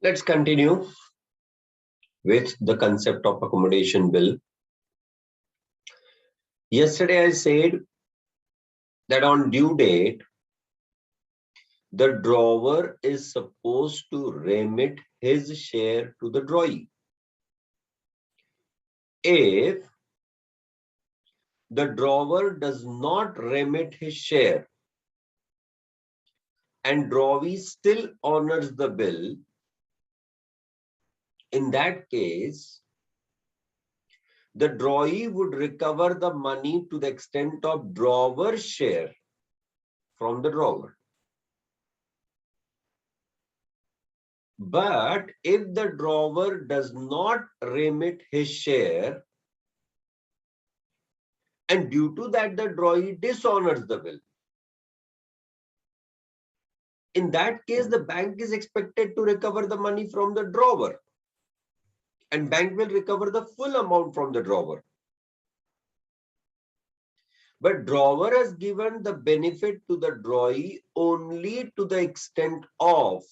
Let's continue with the concept of accommodation bill. Yesterday I said that on due date, the drawer is supposed to remit his share to the drawee. If the drawer does not remit his share and drawee still honors the bill, in that case, the drawee would recover the money to the extent of drawer's share from the drawer. But if the drawer does not remit his share, and due to that the drawee dishonors the bill, in that case the bank is expected to recover the money from the drawer, and bank will recover the full amount from the drawer. But drawer has given the benefit to the drawee only to the extent of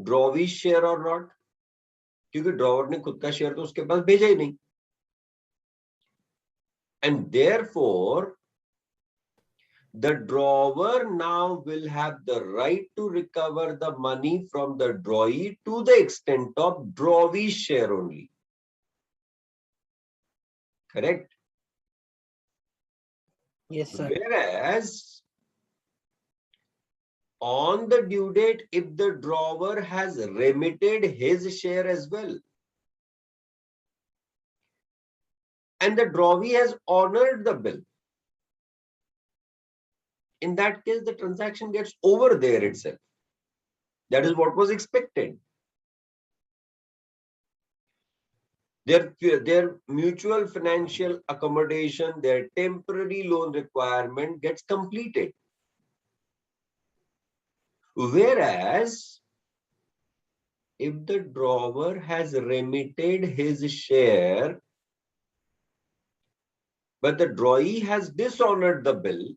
drawee share or not, क्योंकि drawer ने खुद का share तो उसके पास भेजा ही नहीं, and therefore the drawer now will have the right to recover the money from the drawee to the extent of drawee's share only. Correct? Yes, sir. Whereas on the due date, if the drawer has remitted his share as well, and the drawee has honored the bill, in that case, the transaction gets over there itself. That is what was expected. Their mutual financial accommodation, their temporary loan requirement gets completed. Whereas, if the drawer has remitted his share, but the drawee has dishonored the bill,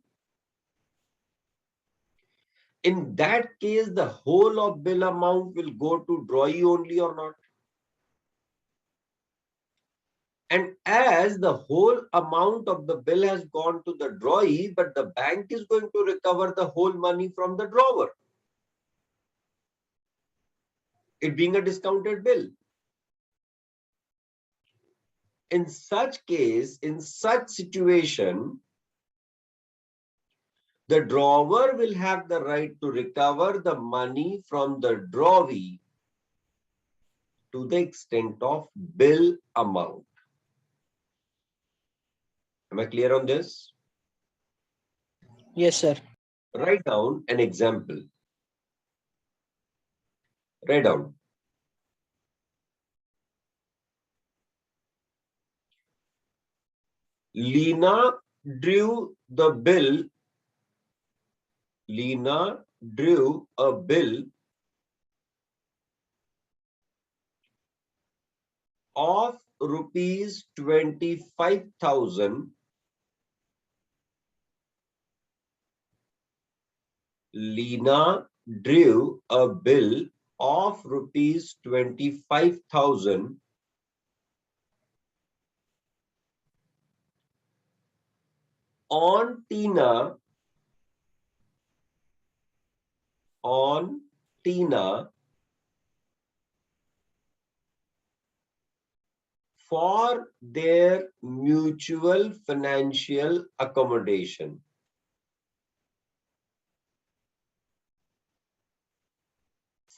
in that case, the whole of bill amount will go to drawee only or not? And as the whole amount of the bill has gone to the drawee, but the bank is going to recover the whole money from the drawer, it being a discounted bill. In such case, in such situation, the drawer will have the right to recover the money from the drawee to the extent of bill amount. Am I clear on this? Yes, sir. Write down an example. Write down. Lena drew the bill. Lena drew a bill of rupees 25,000. Lena drew a bill of rupees 25,000 on Tina for their mutual financial accommodation.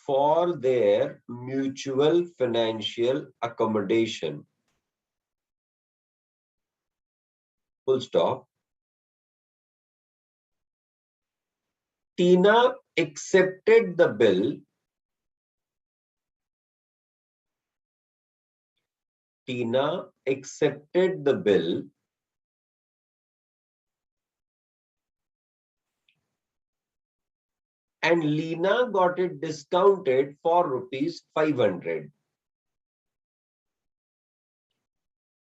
For their mutual financial accommodation. Full stop. Tina accepted the bill. Tina accepted the bill and Lena got it discounted for rupees 500.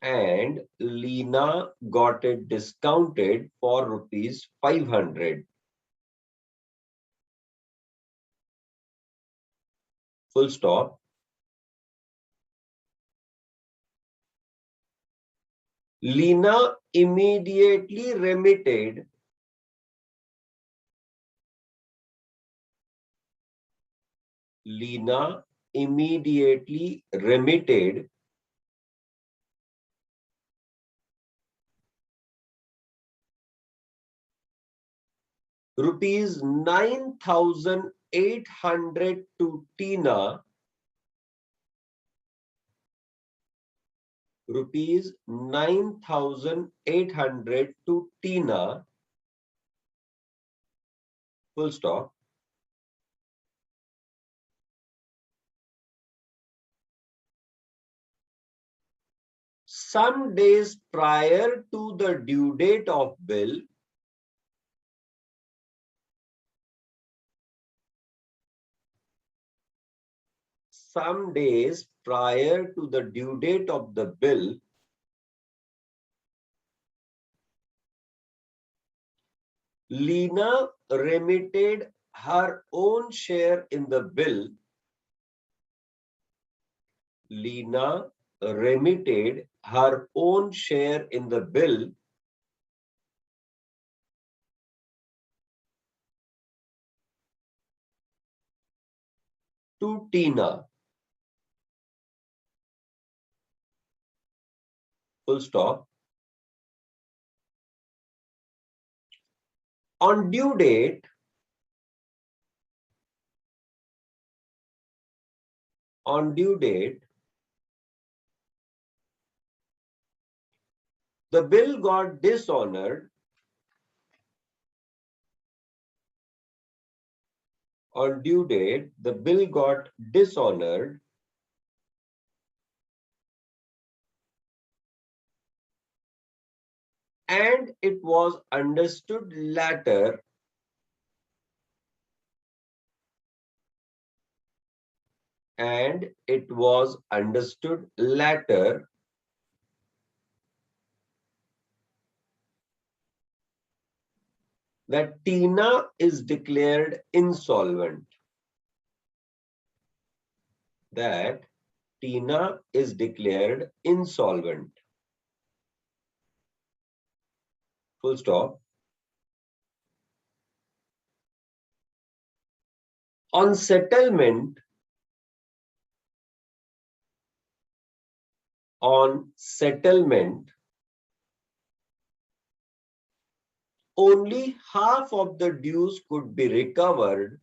And Lena got it discounted for rupees 500. full stop. Lina immediately remitted Lina immediately remitted rupees 9,800 to Tina, rupees 9,800 to Tina, full stop. Some days prior to the due date of bill, some days prior to the due date of the bill, Lina remitted her own share in the bill. Lina remitted her own share in the bill to Tina. Full stop. On due date, the bill got dishonored. On due date, the bill got dishonored and it was understood later that Tina is declared insolvent. That Tina is declared insolvent. Full stop. On settlement, only half of the dues could be recovered.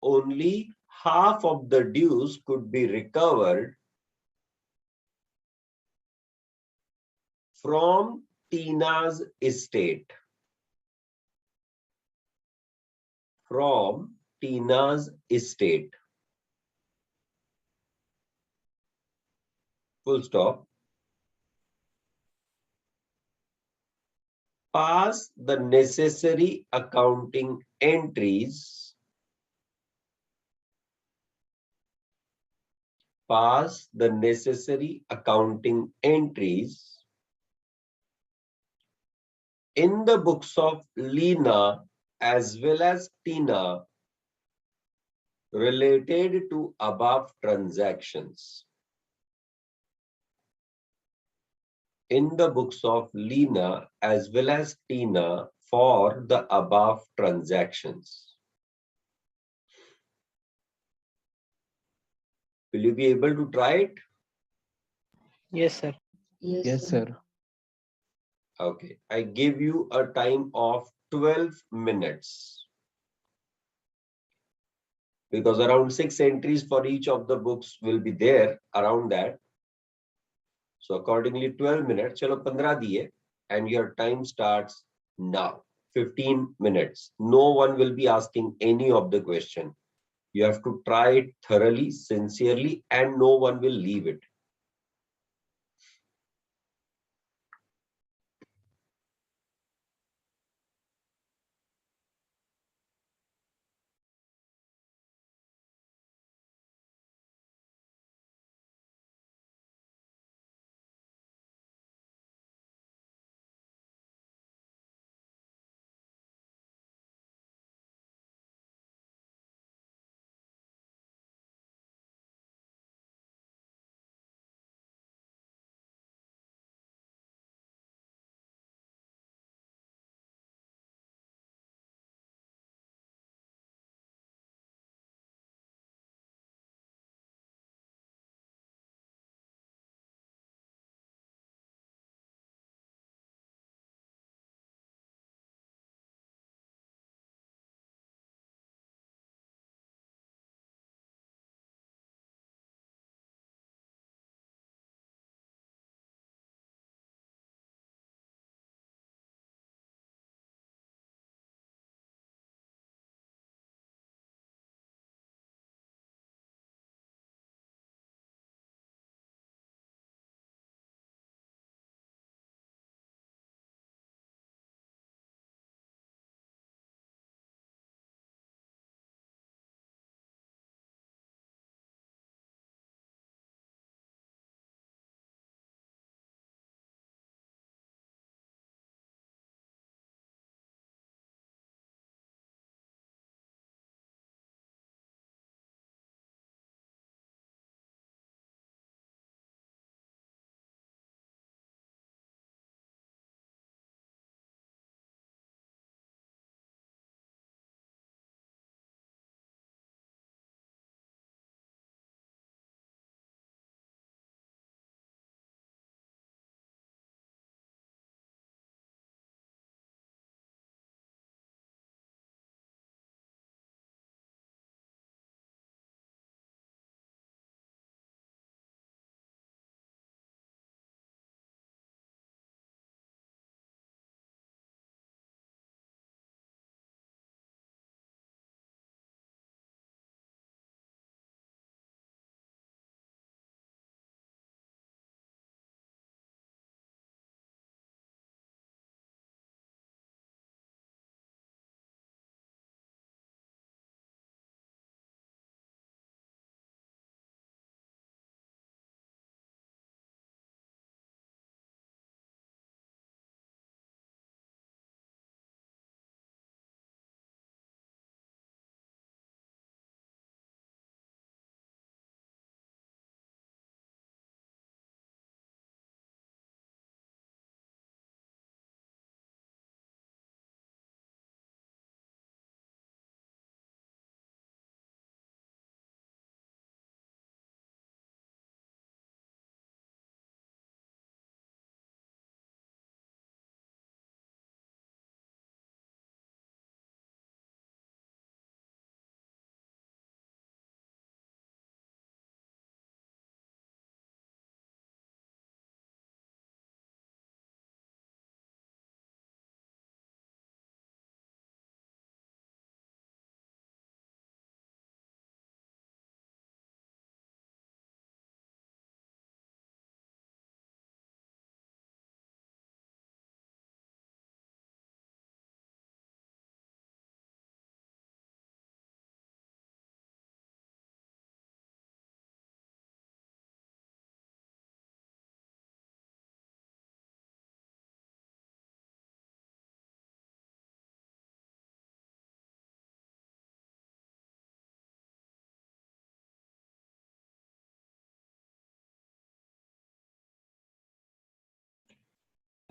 Only half of the dues could be recovered from Tina's estate. From Tina's estate. Full stop. Pass the necessary accounting entries. Pass the necessary accounting entries in the books of Lina as well as Tina related to above transactions. In the books of Lina as well as Tina for the above transactions. Will you be able to try it? Yes, sir. Yes, sir. Okay, I give you a time of 12 minutes. Because around 6 entries for each of the books will be there around that. So accordingly 12 minutes, chalo 15 diye, and your time starts now. 15 minutes. No one will be asking any of the question. You have to try it thoroughly, sincerely, and no one will leave it.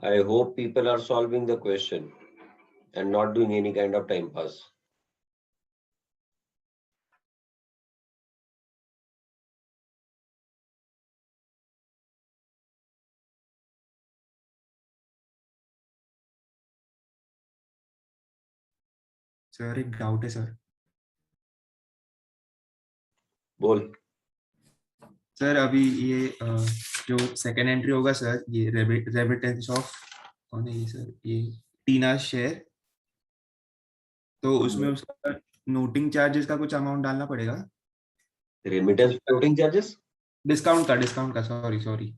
I hope people are solving the question and not doing any kind of time pass. Sir एक doubt है sir. बोल। Sir अभी ये जो second entry होगा sir, ये remittance of कौन है ये सर, ये टीना शेयर, तो उसमें उसका नोटिंग चार्जेस का कुछ अमाउंट डालना पड़ेगा? रेमिटेंस फ्लोटिंग चार्जेस, डिस्काउंट का सॉरी सॉरी।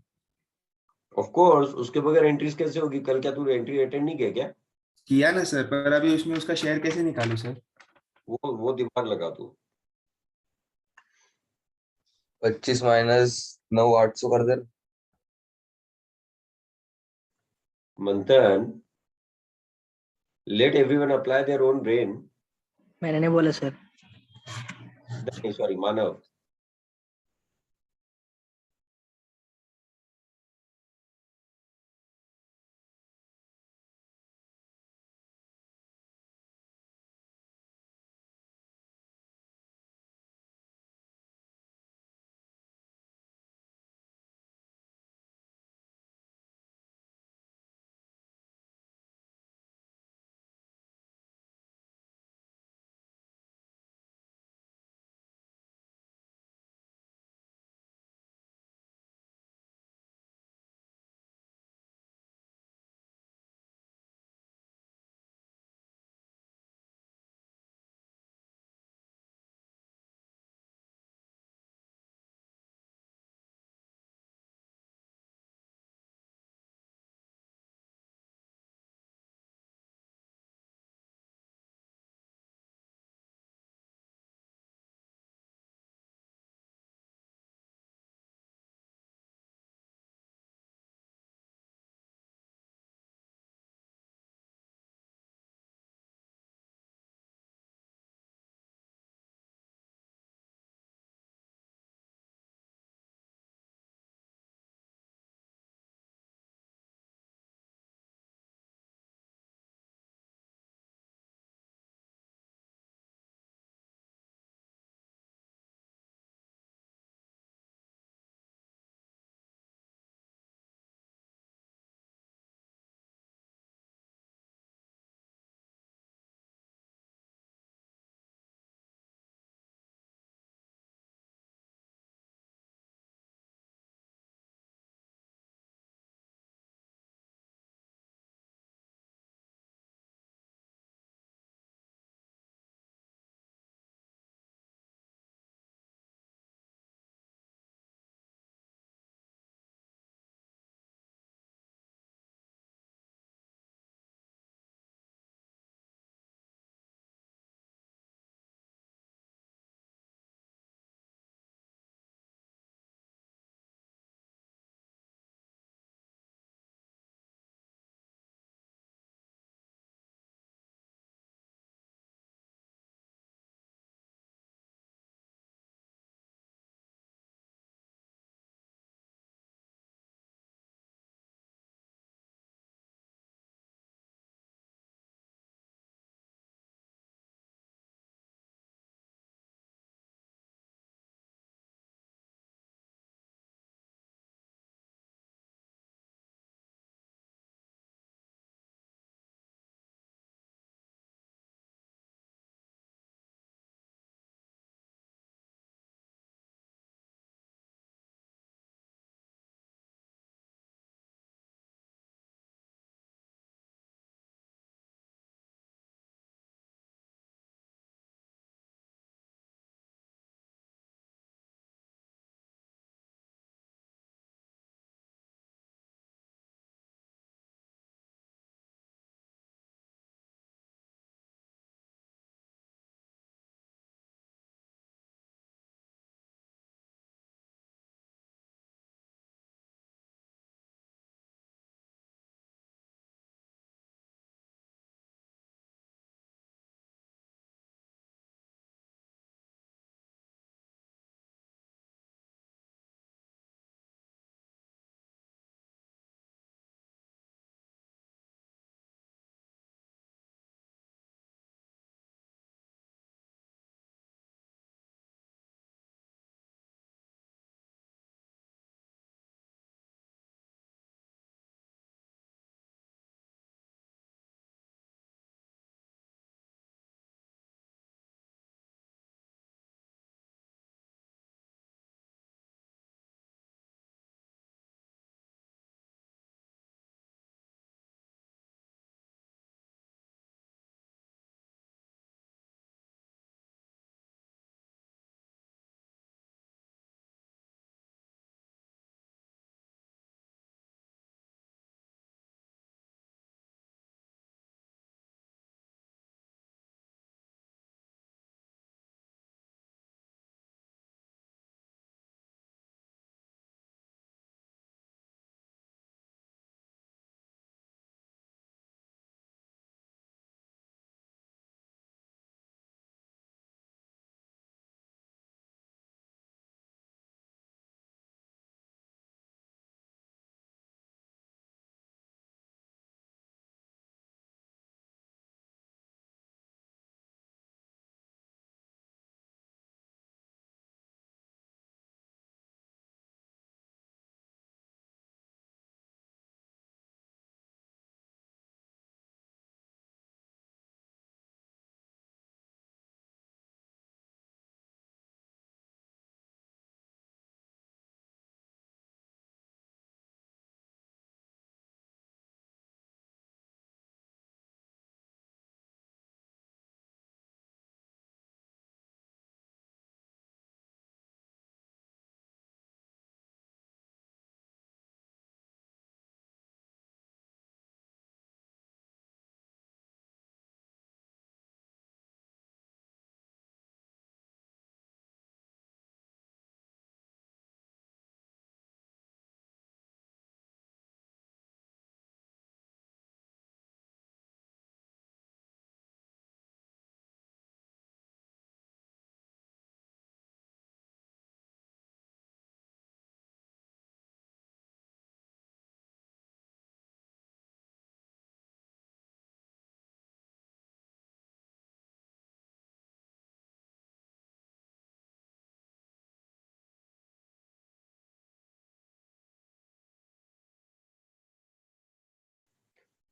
Of course. उसके बगैर एंट्रीज कैसे होगी? कल क्या तू एंट्री अटेंड नहीं किया क्या? किया ना सर, पर अभी उसमें उसका शेयर कैसे निकालूं सर? वो दिमाग लगा तू। 25 माइनस 9 800 कर दे। मंथन, let everyone apply their own brain. मैंने नहीं बोला सर। नहीं, sorry, Manav.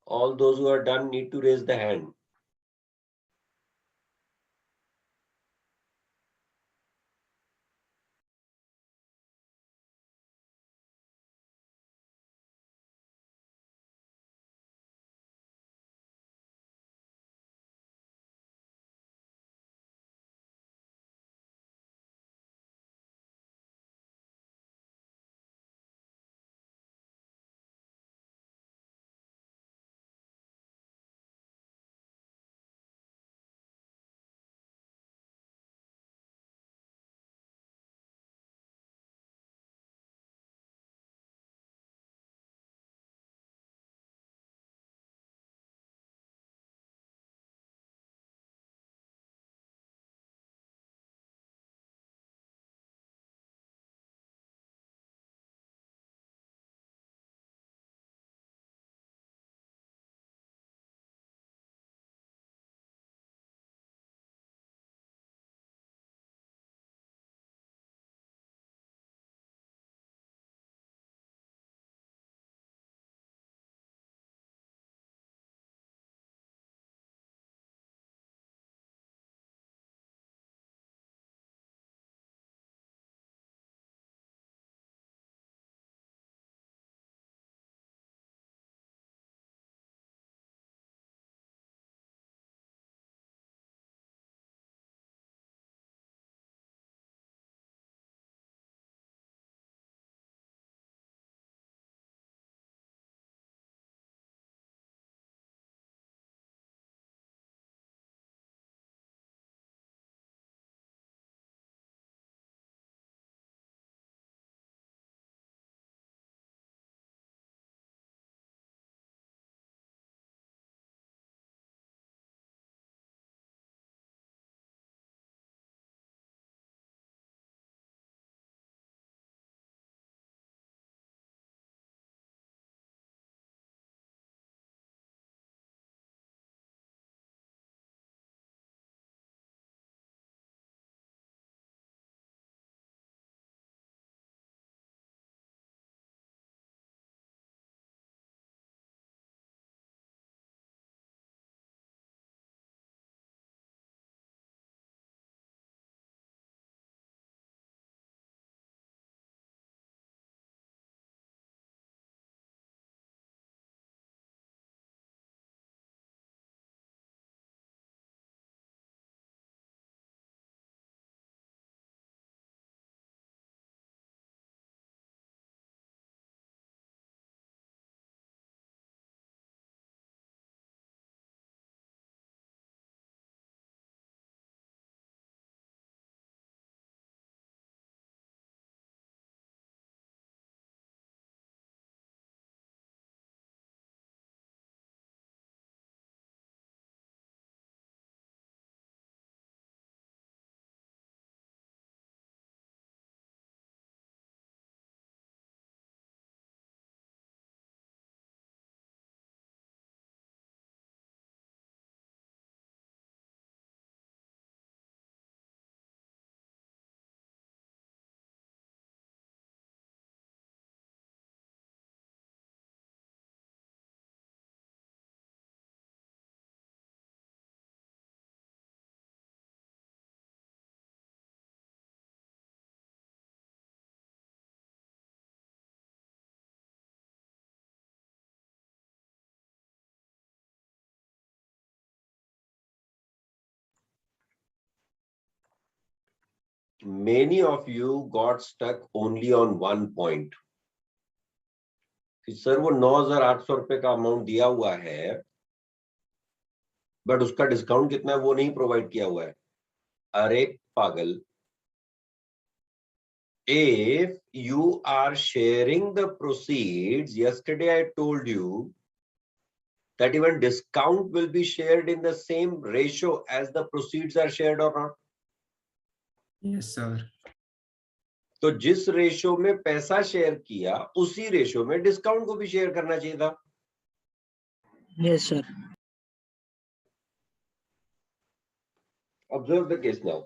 All those who are done need to raise the hand. Many of you got stuck only on one point. कि सर वो 9,800 रुपए का अमाउंट दिया हुआ है, बट उसका डिस्काउंट कितना है वो नहीं प्रोवाइड किया हुआ है. अरे पागल, if you are sharing the proceeds, yesterday I told you that even discount will be shared in the same ratio as the proceeds are shared or not. Yes, sir. तो जिस रेशो में पैसा share किया उसी ratio में discount को भी share करना चाहिए था. Yes, sir. Observe the case now.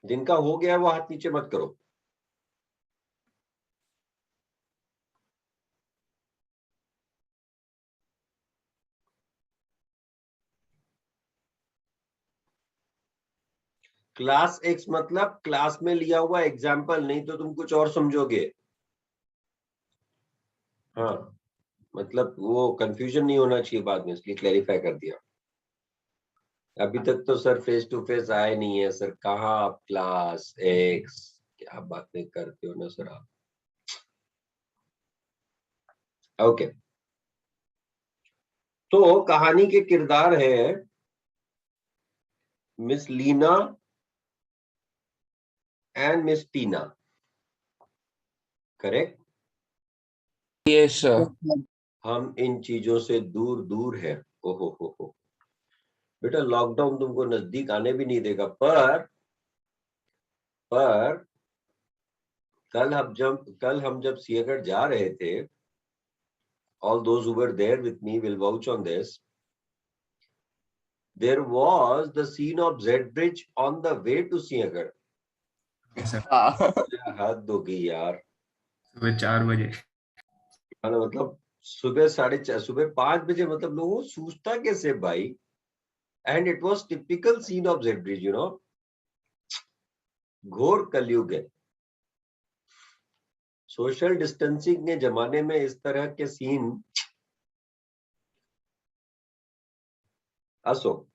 जिनका हो गया वो हाथ नीचे मत करो। क्लास एक्स मतलब क्लास में लिया हुआ एग्जाम्पल, नहीं तो तुम कुछ और समझोगे। हाँ, मतलब वो कंफ्यूजन नहीं होना चाहिए बाद में, इसलिए क्लैरिफाई कर दिया। अभी तक तो सर फेस टू फेस आए नहीं है सर, कहाँ आप क्लास एक्स, क्या बातें करते हो ना सर आप। ओके, तो कहानी के किरदार है miss Leena and miss Tina, correct? Yes, sir. हम इन चीजों से दूर दूर है। ओहो, बेटा लॉकडाउन तुमको नजदीक आने भी नहीं देगा। पर कल हम जब सियागढ़ जा रहे थे, all those who were there with me will vouch on this, there was the scene of Z Bridge on the way to सियागढ़। हद हो गई यार। सुबह 4 बजे। मतलब सुबह 4:30, सुबह 5 बजे, मतलब लोगों को सूझता कैसे भाई। And it was typical scene of Z bridge, घोर कलयुग है। सोशल डिस्टेंसिंग के जमाने में इस तरह के सीन असो।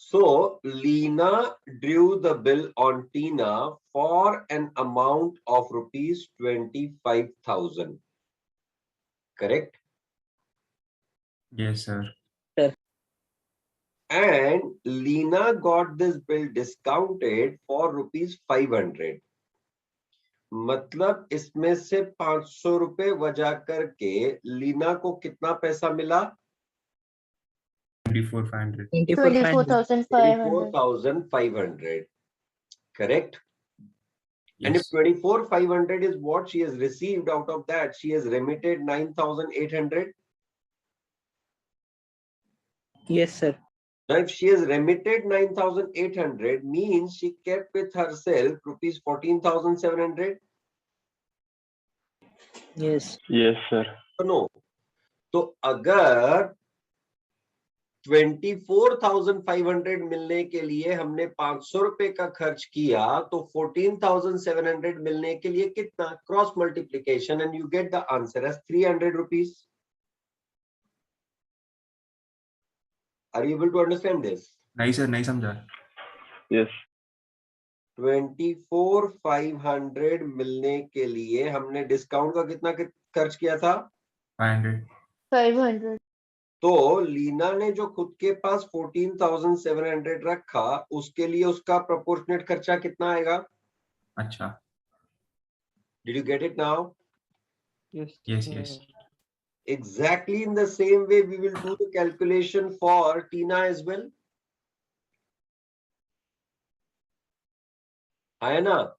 So Lena drew the bill on Tina for an amount of rupees 25,000. Correct? Yes, sir. And Lena got this bill discounted for rupees 500. मतलब इसमें से 500 रुपए वजा करके लीना को कितना पैसा मिला? 24,500. 24,500. Correct? And if Yes. 24,500 is what she has received, out of that she has remitted 9,800. Yes, sir. Now if she has remitted 9,800, means she kept with herself rupees 14,700. Yes. Yes, sir. No. तो अगर 24,500 मिलने के लिए हमने 500 रुपए का खर्च किया, तो 14,700 मिलने के लिए कितना? Cross multiplication and you get the answer as 300 rupees. Are you able to understand this? नहीं सर, नहीं समझा। Yes. 24,500 मिलने के लिए हमने डिस्काउंट का कितना खर्च किया था? 500. तो लीना ने जो खुद के पास 14,700 रखा, उसके लिए उसका प्रोपोर्शनेट खर्चा कितना आएगा? अच्छा। Did you get it now? Yes, yes. Exactly in the same way we will do the calculation for Tina as well. है ना?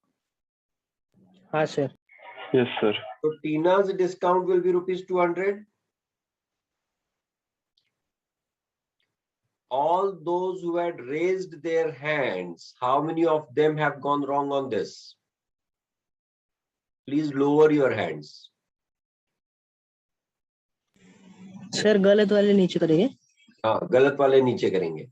हाँ sir. Yes, sir. So Tina's discount will be rupees 200. All those who had raised their hands, how many of them have gone wrong on this? Please lower your hands. Sir, गलत वाले नीचे करेंगे। हाँ, गलत वाले नीचे करेंगे।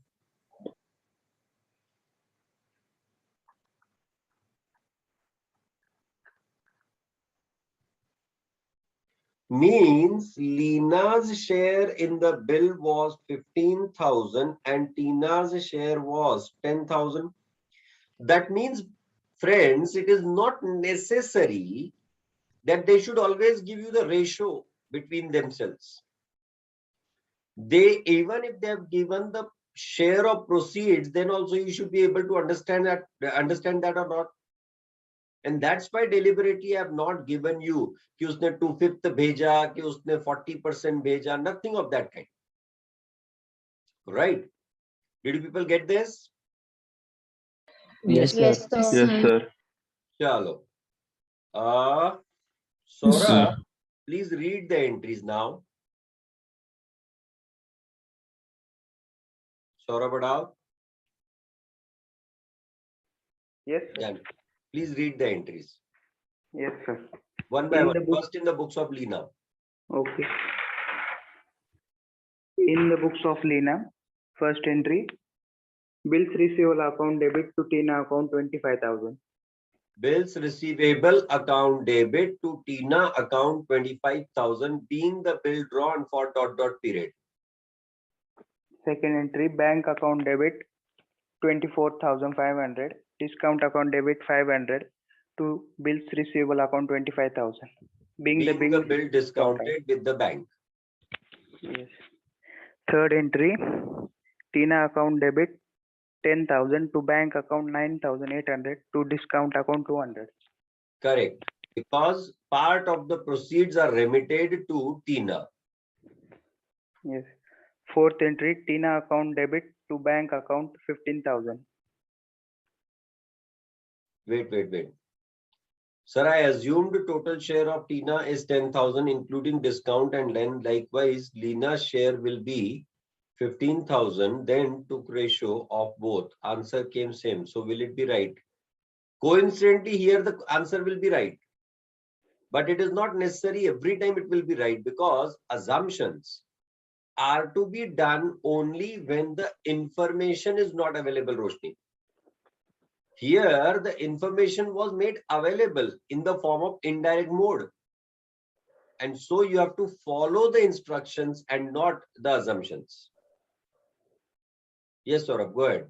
Means Lina's share in the bill was 15,000 and Tina's share was 10,000. That means, friends, it is not necessary that they should always give you the ratio between themselves. Even if they have given the share of proceeds, then also you should be able to understand that or not. And that's why deliberately I have not given you कि उसने 2/5 भेजा, कि उसने 40% भेजा, nothing of that kind. Right? Did you people get this? Yes, sir. Yes, sir. Yes, sir. Chalo. Sora, please read the entries now. Sora, badao. Yes, sir. Done. Please read the entries. Yes, sir. One by In one. the book- First in the books of Lena. Okay. In the books of Lena, first entry, bills receivable account debit to Tina account 25,000. Bills receivable account debit to Tina account 25,000 being the bill drawn for ... period. Second entry, bank account debit 24,500. Discount account debit 500 to bills receivable account 25,000. Being the Being the bill bill discounted with the bank. Yes. Third entry, Tina account debit 10,000 to bank account 9,800 to discount account 200. Correct. Because part of the proceeds are remitted to Tina. Yes. Fourth entry, Tina account debit to bank account 15,000. Wait. Sir, I assumed total share of Tina is 10,000 including discount, and then likewise Lena's share will be 15,000. Then took ratio of both. Answer came same. So will it be right? Coincidentally, here the answer will be right. But it is not necessary every time it will be right, because assumptions are to be done only when the information is not available, Roshni. Here, the information was made available in the form of indirect mode. And so you have to follow the instructions and not the assumptions. Yes, Saurabh, go ahead.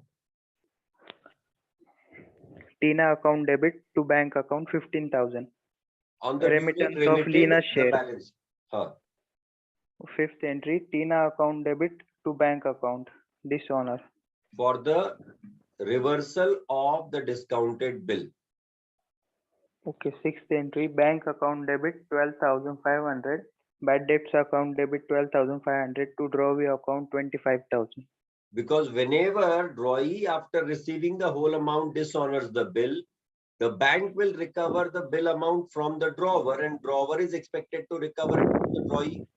Tina account debit to bank account 15,000. On the Remittance due date of remitted, Lena's the share. balance. Huh. Fifth entry, Tina account debit to bank account. Dishonor. For the reversal of the discounted bill. Okay. Sixth entry, bank account debit 12,500. Bad debts account debit 12,500 to drawaway account 25,000. Because whenever drawee after receiving the whole amount dishonors the bill, the bank will recover the bill amount from the drawer, and drawer is expected to recover it from the drawee.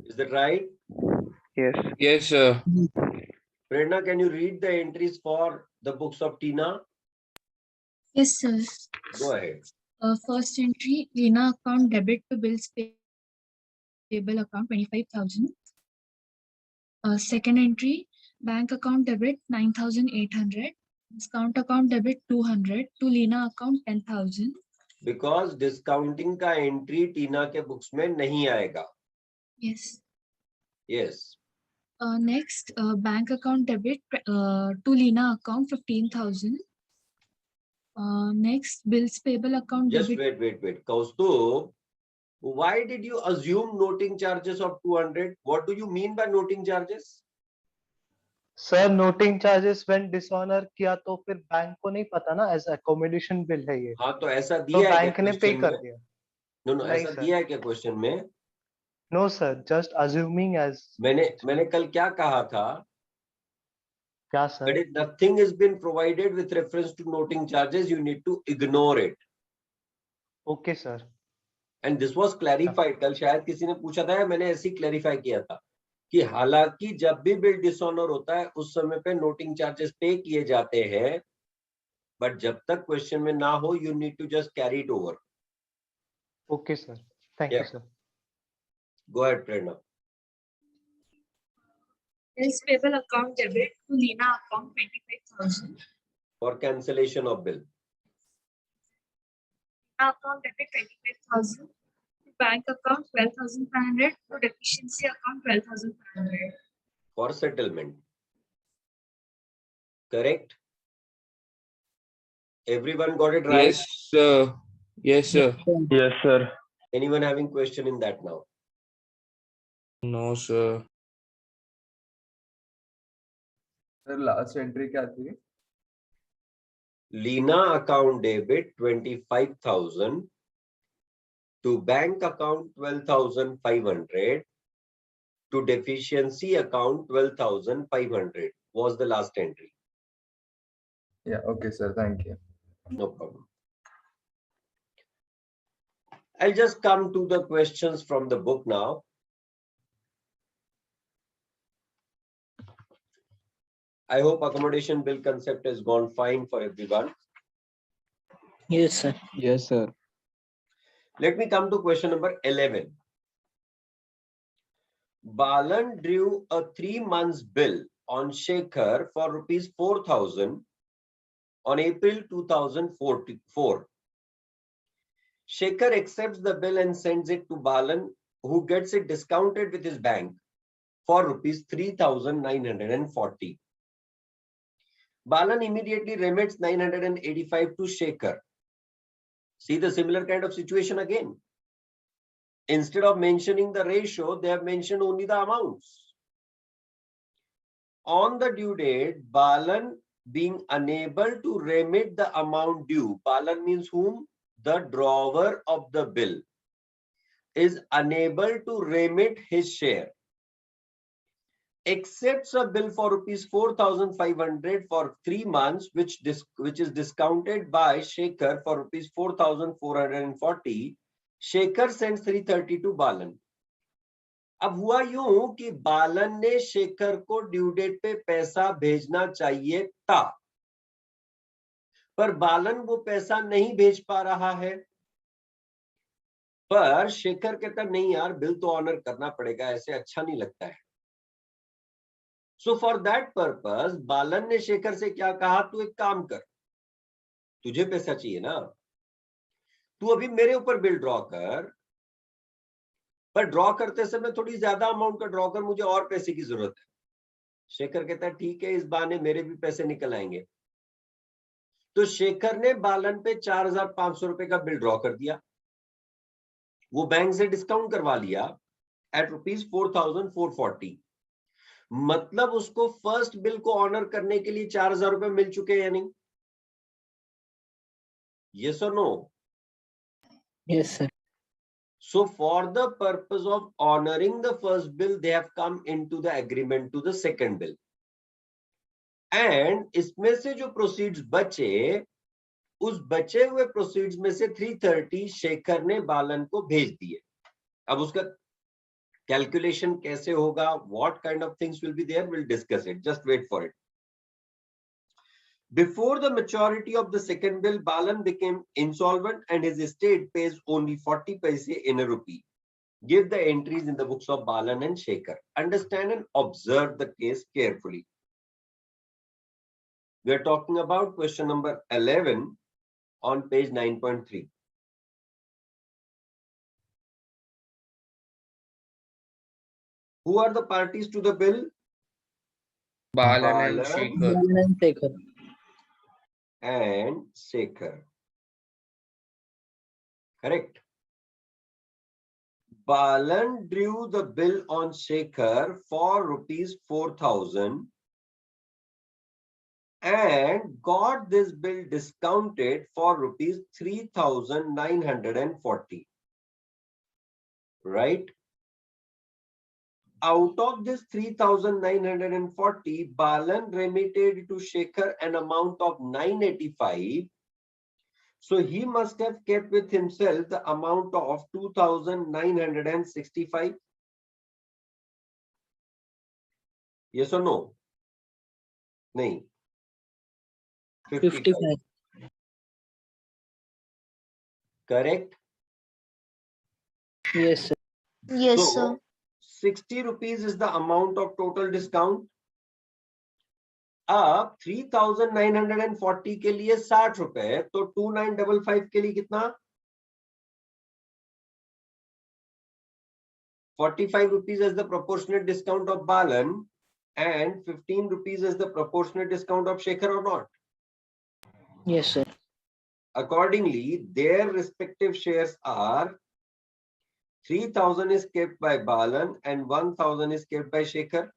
Is that right? Yes. Yes, sir. Prerna, can you read the entries for the books of Tina? Yes, sir. Go ahead. First entry, Lena account debit to bills payable account 25,000. Second entry, bank account debit 9,800. Discount account debit 200 to Lena account 10,000. Because discounting का entry Tina के books में नहीं आएगा. Yes. Yes. Next, bank account debit to Lena account 15,000. Next, bills payable account Just debit. wait. Kaustubh, why did you assume noting charges of 200? What do you mean by noting charges? Sir noting charges when dishonour किया तो फिर bank को नहीं पता ना, as accommodation bill है ये, हाँ तो ऐसा तो दिया है क्या बैंक ने पे क्वेश्चन कर में? दिया. नो नहीं ऐसा सर. दिया है क्या क्वेश्चन में? No sir, just assuming as. मैंने कल क्या कहा था? क्या But सर? if nothing has been provided with reference to noting charges, you need to ignore it. Okay sir. And this was clarified. कल शायद किसी ने पूछा था या मैंने ऐसे ही क्लैरिफाई किया था कि हालांकि जब भी बिल डिसऑनर होता है उस समय पे नोटिंग चार्जेस पे किए जाते हैं, बट जब तक क्वेश्चन में ना हो you need to just carry it over. Okay sir, thank you sir. Go ahead Prerna. Bills payable account debit to Lena account 25,000. For cancellation of bill. Account debit 25,000. Bank account 12,500. To deficiency account 12,500. For settlement. Correct? Everyone got it right? Yes, sir. Yes, sir. Yes, sir. Anyone having question in that now? No, sir. Sir last entry क्या थी? Lena account debit 25,000 to bank account 12,500 to deficiency account 12,500 was the last entry. Yeah, okay, sir. Thank you. No problem. I'll just come to the questions from the book now. I hope accommodation bill concept has gone fine for everyone. Yes, sir. Yes, sir. Let me come to question number 11. Balan drew a 3 months bill on Shekhar for rupees 4,000 on April 2004. Shekhar accepts the bill and sends it to Balan, who gets it discounted with his bank for rupees 3,940. Balan immediately remits 985 to Shekhar. See the similar kind of situation again. Instead of mentioning the ratio, they have mentioned only the amounts. On the due date, Balan being unable to remit the amount due, Balan means whom? The drawer of the bill is unable to remit his share, accepts a bill for rupees 4,500 for 3 months, which is discounted by Shekhar for rupees 4,440. Shekhar sends 330 to Balan. अब हुआ यूं कि बालन ने शेखर को due date पे पैसा भेजना चाहिए था, पर बालन वो पैसा नहीं भेज पा रहा है। पर शेखर कहता नहीं यार, बिल तो ऑनर करना पड़ेगा, ऐसे अच्छा नहीं लगता है। सो फॉर दैट पर्पस बालन ने शेखर से क्या कहा, तू एक काम कर, तुझे पैसा चाहिए ना, तू अभी मेरे ऊपर बिल ड्रॉ कर, पर ड्रॉ करते समय थोड़ी ज्यादा अमाउंट का ड्रॉ कर, मुझे और पैसे की जरूरत है। शेखर कहता है ठीक है, इस बहाने मेरे भी पैसे निकल आएंगे। तो शेखर ने बालन पे 4,500 रुपए का बिल ड्रॉ कर दिया, वो बैंक से डिस्काउंट करवा लिया एट रुपीज 4,440। मतलब उसको फर्स्ट बिल को ऑनर करने के लिए 4,000 रुपए मिल चुके हैं या नहीं? यस और no? Yes, sir. So for the purpose of honoring the first bill, they have come into the agreement to the second bill. And इसमें से जो proceeds बचे, उस बचे हुए proceeds में से 330 शेखर ने बालन को भेज दिए। अब उसका calculation कैसे होगा, what kind of things will be there, we'll discuss it. Just wait for it. Before the maturity of the second bill, Balan became insolvent and his estate pays only 40 paise in a rupee. Give the entries in the books of Balan and Shekhar. Understand and observe the case carefully. We are talking about question number 11 on page 9.3. Who are the parties to the bill? Balan and Balan. Shekhar. Balan and Shekhar. And Shekhar. Correct. Balan drew the bill on Shekhar for rupees 4,000 and got this bill discounted for rupees 3,940. Right? Out of this 3,940, Balan remitted to Shekhar an amount of 985. So he must have kept with himself the amount of 2,965. Yes or no? No. 55. Correct? Yes, sir. Yes, So, sir. 60 rupees is the amount of total discount. अब 3,940 के लिए 60 रुपए, तो 2,955 के लिए कितना? 45 rupees as the proportionate discount of Balan and 15 rupees as the proportionate discount of Shekhar or not? Yes, sir. Accordingly, their respective shares are 3,000 is kept by Balan and 1,000 is kept by Shekhar.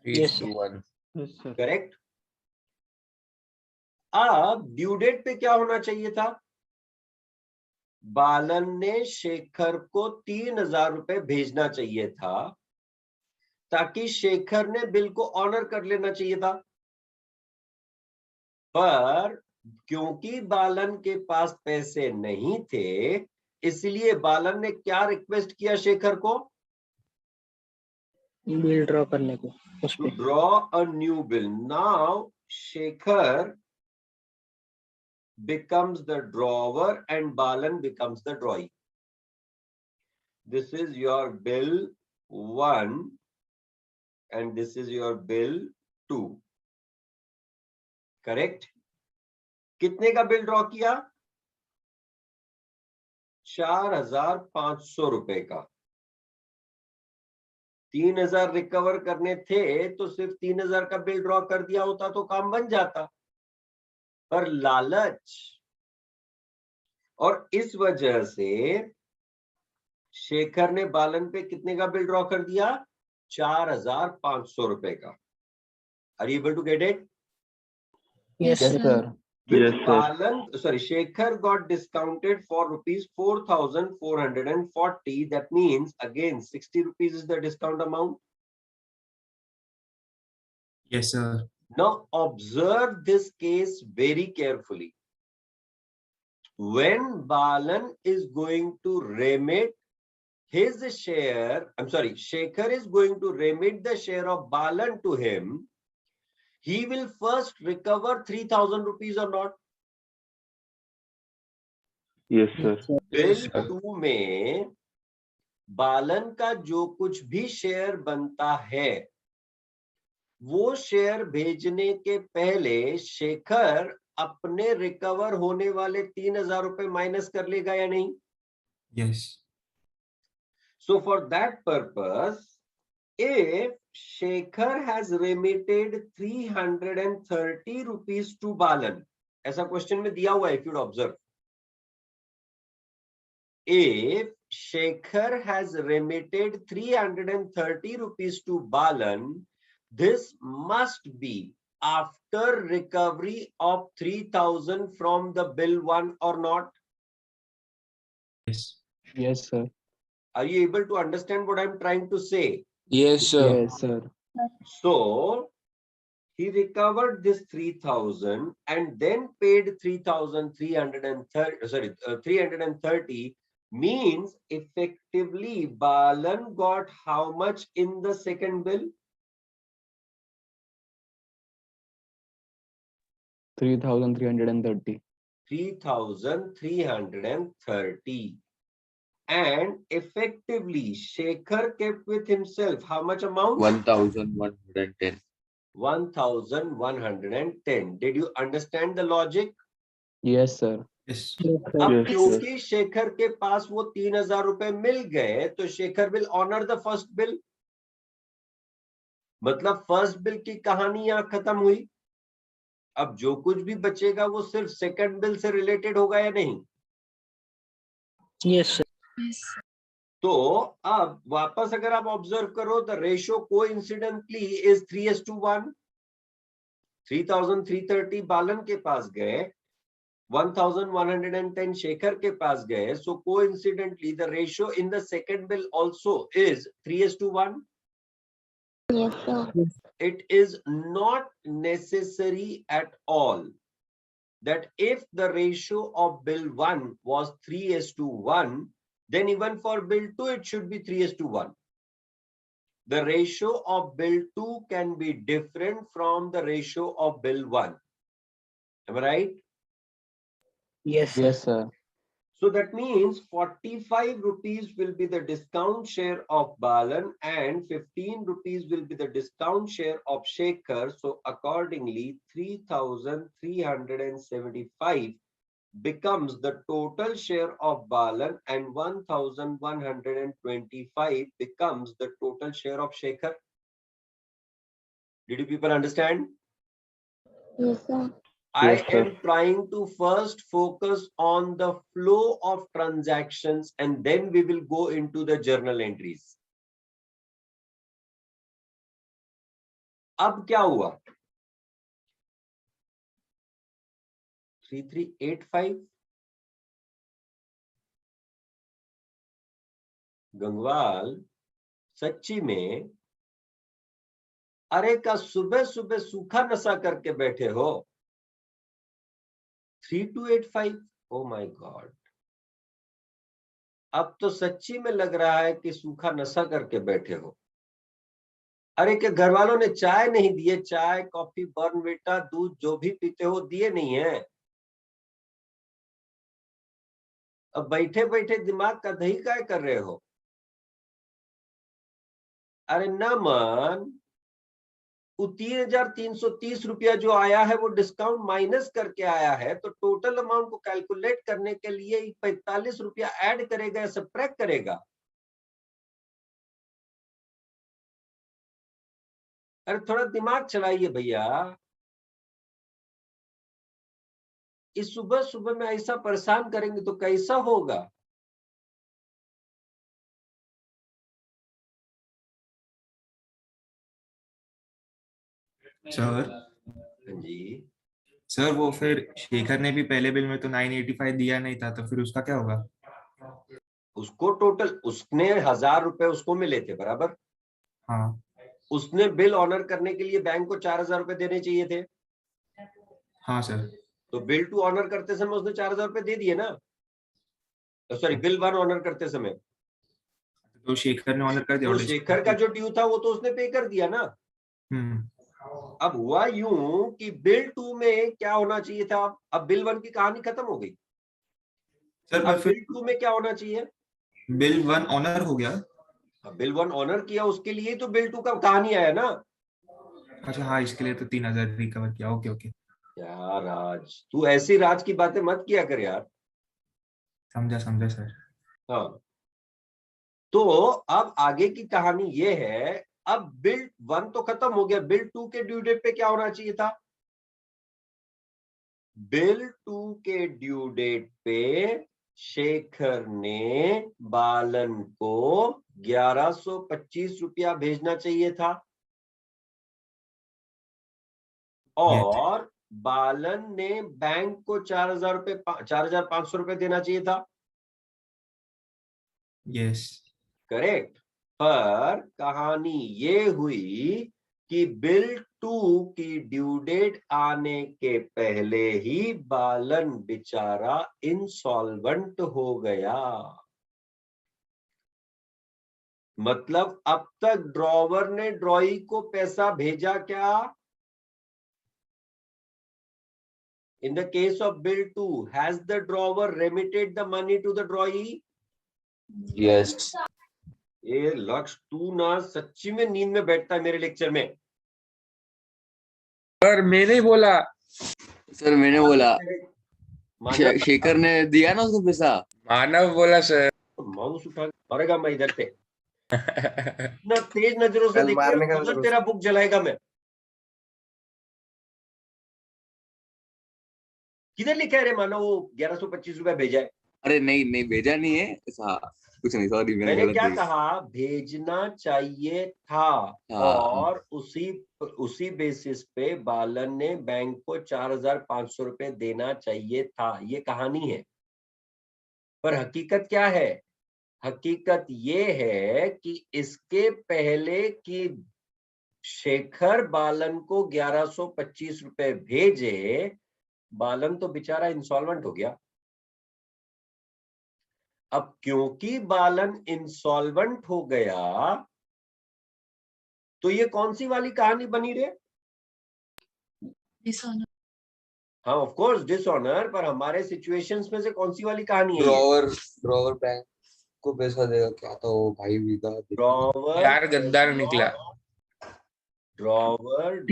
3:1. Yes, sir. Correct? अब due date पे क्या होना चाहिए था? बालन ने शेखर को 3,000 रुपए भेजना चाहिए था, ताकि शेखर ने बिल को ऑनर कर लेना चाहिए था। पर क्योंकि बालन के पास पैसे नहीं थे, इसलिए बालन ने क्या रिक्वेस्ट किया शेखर को? बिल ड्रॉ करने को उस to पे draw a new bill. Now Shekhar becomes the drawer and Balan becomes the drawee. This is your bill 1 and this is your bill 2. Correct? कितने का बिल ड्रॉ किया? 4,500 रुपए का. 3,000 रिकवर करने थे तो सिर्फ 3,000 का बिल ड्रॉ कर दिया होता तो काम बन जाता, पर लालच और इस वजह से शेखर ने बालन पे कितने का बिल ड्रॉ कर दिया? 4,500 रुपए का. Are you able to get it? Yes Yes, sir sir. Which Yes, sir. Balan, sorry, Shekhar got discounted for rupees 4,440. That means again 60 rupees is the discount amount. Yes, sir. Now observe this case very carefully. When Balan is going to remit his share, Shekhar is going to remit the share of Balan to him. He will first recover 3,000 rupees or not? Yes, sir. Bill 2 में बालन का जो कुछ भी share बनता है वो share भेजने के पहले शेखर अपने रिकवर होने वाले 3,000 रुपए माइनस कर लेगा या नहीं? Yes. So for that purpose, if Shekhar has remitted 330 rupees to Balan, ऐसा क्वेश्चन में दिया हुआ है, if you observe. If Shekhar has remitted 330 rupees to Balan, this must be after recovery of 3,000 from the bill 1 or not? Yes. Yes, sir. Are you able to understand what I'm trying to say? Yes, sir. Yes, sir. So he recovered this 3,000 and then paid 330, means effectively Balan got how much in the second bill? 3,330. 3,330. And effectively Shekhar kept with himself how much amount? 1,110. 1,110. Did you understand the logic? Yes, sir. Yes. अब Yes, क्योंकि शेखर के पास वो 3,000 रुपए मिल गए तो Shekhar will honour the first bill. मतलब first bill की कहानी यहाँ खत्म हुई. अब जो कुछ भी बचेगा वो सिर्फ सेकंड बिल से रिलेटेड होगा या नहीं? Yes sir Yes. तो अब वापस अगर आप ऑब्जर्व करो द रेशियो कोइंसिडेंटली इज 3:1. 3,330 बालन के पास गए, 1,110 शेखर के पास गए. So coincidentally the ratio in the second bill also is 3:1. Yes, sir. It is not necessary at all that if the ratio of bill 1 was 3:1, then even for bill 2 it should be 3:1. The ratio of bill 2 can be different from the ratio of bill 1. Am I right? Yes Yes, sir. So that means 45 rupees will be the discount share of Balan and 15 rupees will be the discount share of Shekhar. So accordingly 3,375 becomes the total share of Balan and 1,125 becomes the total share of Shekhar. Did you people understand? Yes, sir. I Yes, sir. am trying to first focus on the flow of transactions and then we will go into the journal entries. अब क्या हुआ? 3385 गंगवाल सच्ची में अरे का सुबह सुबह सूखा नशा करके बैठे हो. 3285. ओ माय गॉड, अब तो सच्ची में लग रहा है कि सूखा नशा करके बैठे हो. अरे के घर वालों ने चाय नहीं दिए, चाय कॉफी बॉर्नविटा दूध जो भी पीते हो दिए नहीं है। अब बैठे बैठे दिमाग का दही काय कर रहे हो? अरे ना मन, वो 3,330 रुपया जो आया है वो डिस्काउंट माइनस करके आया है, तो टोटल अमाउंट को कैलकुलेट करने के लिए 45 रुपया ऐड करेगा, सब्ट्रैक्ट करेगा। अरे थोड़ा दिमाग चलाइए भैया। इस सुबह सुबह में ऐसा परेशान करेंगे तो कैसा होगा? सर हाँ जी, सर वो फिर शेखर ने भी पहले बिल में तो 985 दिया नहीं था, तो फिर उसका क्या होगा? उसको टोटल उसने 1,000 रुपए उसको मिले थे बराबर। हाँ उसने बिल ऑनर करने के लिए बैंक को 4,000 रुपए देने चाहिए थे। हाँ सर। तो बिल 2 ऑनर करते समय उसने 4,000 रुपए दे दिए ना। सॉरी, बिल 1 ऑनर करते समय तो शेखर ने ऑनर कर दिया तो और शेखर का जो ड्यू था वो तो उसने पे कर दिया ना। अब हुआ यूं कि बिल 2 में क्या होना चाहिए था, अब बिल 1 की कहानी खत्म हो गई। सर अब पर फिर बिल 2 में क्या होना चाहिए? बिल 1 ऑनर हो गया। अब बिल 1 ऑनर किया, उसके लिए तो बिल 2 का कहानी आया ना। अच्छा हाँ, इसके लिए तो 3,000 रिकवर किया। ओके ओके, यार राज, तू ऐसी राज की बातें मत किया कर यार। समझा समझा सर। हाँ, तो अब आगे की कहानी ये है। अब बिल 1 तो खत्म हो गया, बिल 2 के ड्यू डेट पे क्या होना चाहिए था? बिल 2 के ड्यू डेट पे शेखर ने बालन को 1,125 रुपया भेजना चाहिए था और बालन ने बैंक को 4,500 रुपए देना चाहिए था। Yes correct. पर कहानी ये हुई कि बिल 2 की ड्यू डेट आने के पहले ही बालन बेचारा इंसॉल्वेंट हो गया। मतलब अब तक ड्रॉवर ने ड्रॉई को पैसा भेजा क्या? In the case of bill 2, has the drawer remitted the money to the drawee? Yes. ये लक्ष्य, तू ना सच्ची में नींद में बैठता है मेरे लेक्चर में। सर मैंने बोला, सर मैंने बोला मानव शेखर ने दिया ना उसको पैसा। मानव बोला सर। माउस उठा मारेगा मैं इधर से। ना तेज नजरों से देखिए, उधर तेरा बुक जलाएगा मैं। किधर लिखा है रे मानव वो 1,125 रुपया भेजा है? अरे नहीं नहीं भेजा नहीं है ऐसा कुछ नहीं, सॉरी मैंने क्या कहा? भेजना चाहिए था। और उसी बेसिस पे बालन ने बैंक को 4,500 रुपए देना चाहिए था, ये कहानी है। पर हकीकत क्या है? हकीकत ये है कि इसके पहले कि शेखर बालन को 1,125 रुपए भेजे, बालन तो बेचारा इंसॉल्वेंट हो गया। अब क्योंकि बालन इंसॉल्वेंट हो गया, तो ये कौन सी वाली कहानी बनी रे? डिसऑनर। हाँ ऑफ कोर्स डिसऑनर, पर हमारे सिचुएशंस में से कौन सी वाली कहानी है? ड्रॉवर बैंक को पैसा देगा क्या था वो भाई भी था। ड्रॉवर यार गद्दार निकला। ड्रॉवर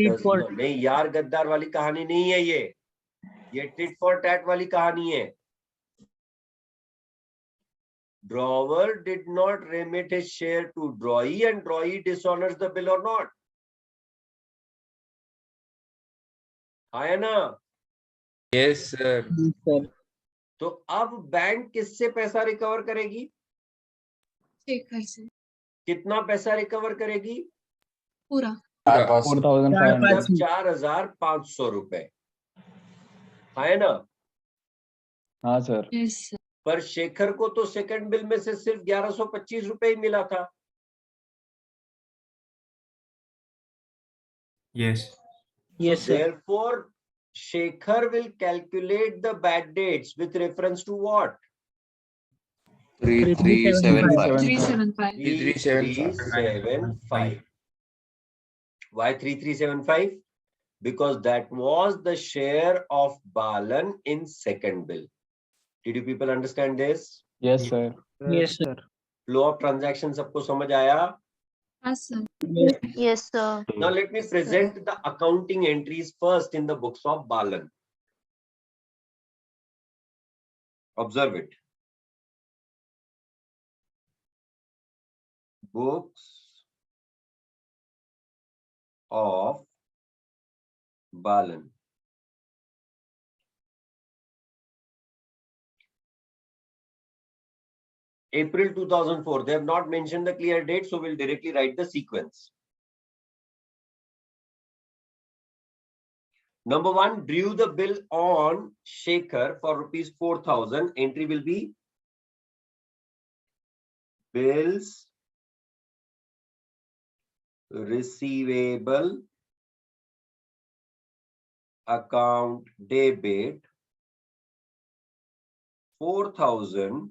नहीं यार, गद्दार वाली कहानी नहीं है ये टिट फॉर टैट वाली कहानी है। Drawer did not remit his share to drawee and drawee dishonors the bill or not. है ना? Yes sir. तो अब बैंक किससे पैसा रिकवर करेगी? शेखर से। कितना पैसा रिकवर करेगी? पूरा 4,500 रुपए, है ना? हाँ सर। Yes sir. पर शेखर को तो सेकंड बिल में से सिर्फ 1,125 रुपए ही मिला था। Yes Yes, sir. Therefore, Shekhar will calculate the bad dates with reference to what? 3,375. 375। 3,375. 3,375. Why 3375? Because that was the share of Balan in second bill. Did you people understand this? Yes, sir. Yes, sir. Flow of transactions सबको समझ आया? Yes, sir. Yes, sir. Now let me present the accounting entries first in the books of Balan. Observe it. Books of Balan. April 2004. They have not mentioned the clear date, so we'll directly write the sequence. Number one, drew the bill on Shekhar for rupees 4,000. Entry will be bills receivable account debit 4,000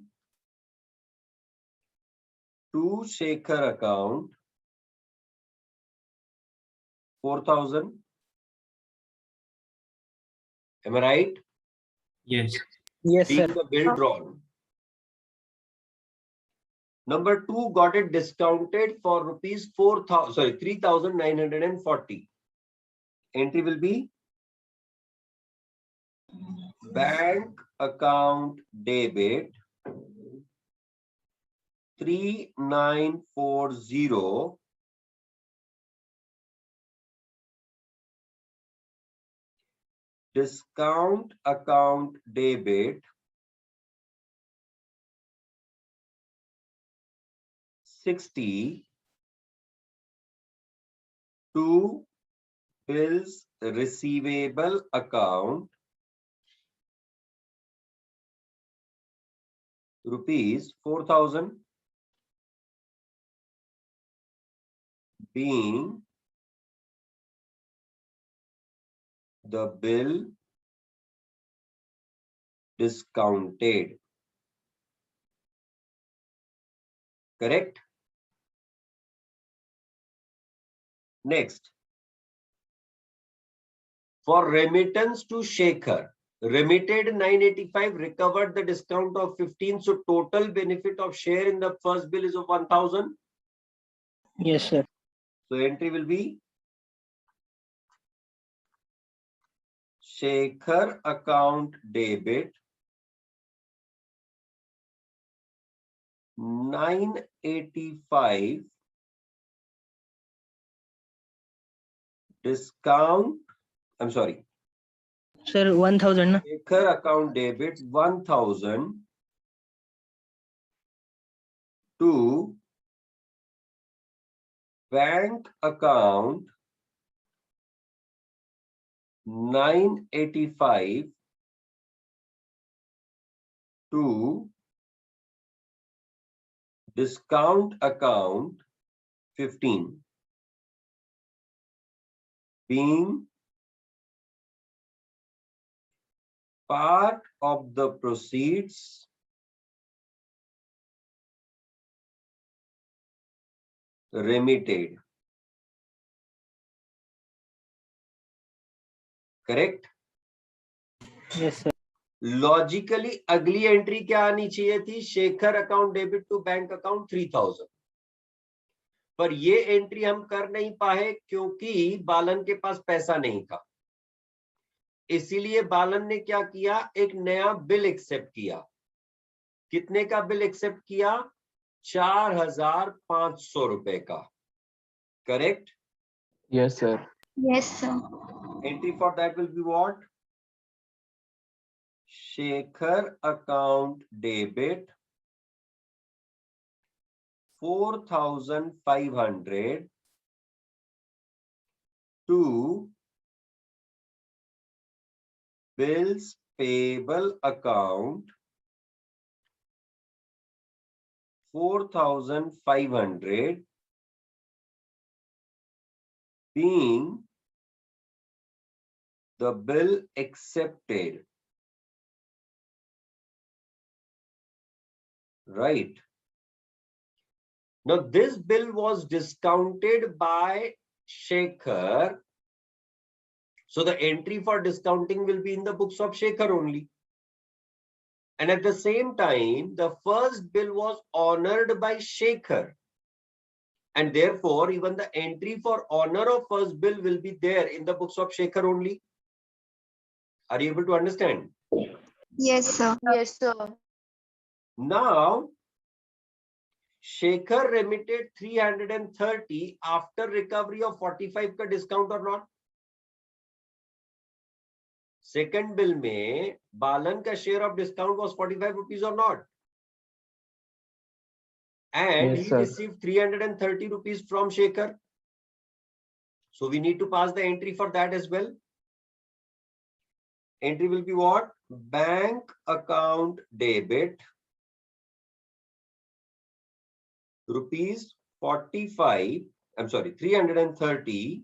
to Shekhar account 4,000. Am I right? Yes. Yes, sir. Being the bill drawn. Number two, got it discounted for rupees 4,000, sorry, 3,940. Entry will be bank account debit 3940 discount account debit 60 to bills receivable account rupees 4,000 being the bill discounted. Correct? Next, for remittance to Shekhar, remitted 985, recovered the discount of 15. So total benefit of share in the first bill is of 1,000. Yes, sir. So entry will be Shekhar account debit 985 discount. I'm sorry. Sir, 1,000. Na? Shekhar account debit 1,000 to bank account 985 to discount account 15 being part of the proceeds remitted. Correct? Yes, sir. Logically अगली entry क्या आनी चाहिए थी? Shekhar account debit to bank account 3,000. पर ये entry हम कर नहीं पाए क्योंकि बालन के पास पैसा नहीं था. इसीलिए बालन ने क्या किया? एक नया बिल एक्सेप्ट किया. कितने का बिल एक्सेप्ट किया? 4,500 रुपए का. Correct? Yes, sir. Yes, sir. Entry for that will be what? Shekhar account debit 4,500 to bills payable account 4,500 being the bill accepted. Right. Now this bill was discounted by Shekhar. So the entry for discounting will be in the books of Shekhar only. And at the same time, the first bill was honored by Shekhar. And therefore, even the entry for honor of first bill will be there in the books of Shekhar only. Are you able to understand? Yes, sir. Yes, sir. Now, Shekhar remitted 330 after recovery of 45 का discount or not? Second bill में बालन का share of discount was 45 rupees or not? And Yes, he sir. received 330 rupees from Shekhar. So we need to pass the entry for that as well. Entry will be what? Bank account debit rupees 45, I'm sorry, 330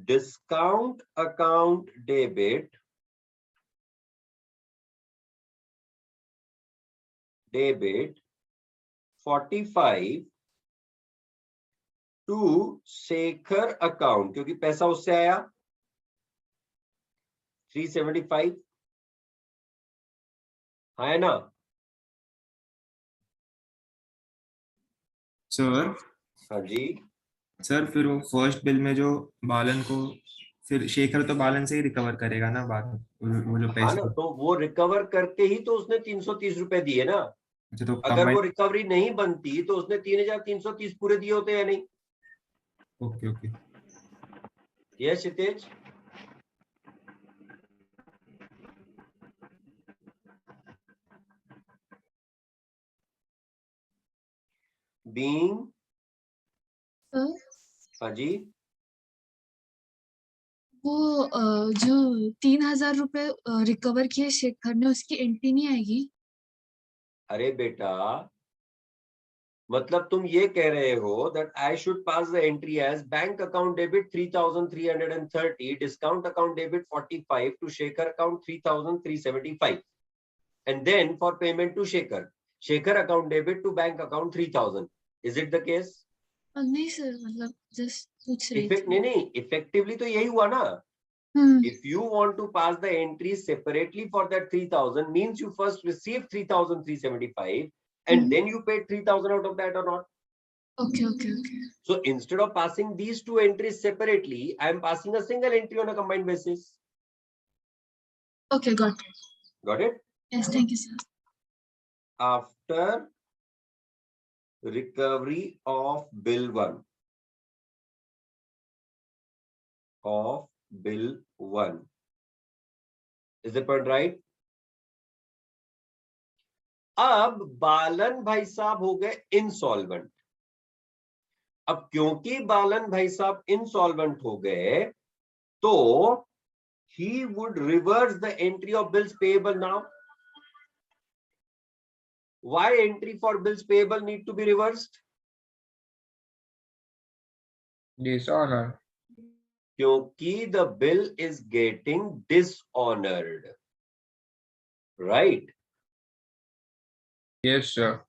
discount account debit debit 45 to Shekhar account, क्योंकि पैसा उससे आया 375 है ना sir हाँ जी sir फिर वो first bill में जो बालन को फिर शेखर तो बालन से ही रिकवर करेगा ना बाद में वो जो हाँ पैसे ना तो वो रिकवर करके ही तो उसने 330 रुपए दिए ना अच्छा तो अगर वो कंबाइंड रिकवरी नहीं बनती तो उसने 3330 पूरे दिए होते या नहीं ओके ओके यस क्षितिज बीइंग सर हाँ जी वो जो 3000 रुपए रिकवर किए शेखर ने उसकी एंट्री नहीं आएगी अरे बेटा मतलब तुम ये कह रहे हो that I should pass the entry as bank account debit 3330 discount account debit 45 to Shekhar account 3375 and then for payment to Shekhar account debit to bank account 3000 is it the case नहीं sir मतलब just पूछ रही effect थी नहीं effectively तो यही हुआ ना हम्म if you want to pass the entry separately for that 3000 means you first receive 3375 and then you paid 3000 out of that or not okay okay okay so instead of passing these two entries separately I am passing a single entry on a combined basis okay got it yes thank you sir after recovery of bill 1 is the point right अब बालन भाई साहब हो गए insolvent अब क्योंकि बालन भाई साहब insolvent हो गए तो he would reverse the entry of bills payable now why entry for bills payable need to be reversed Dishonor. क्योंकि the bill is getting dishonored right Yes, sir.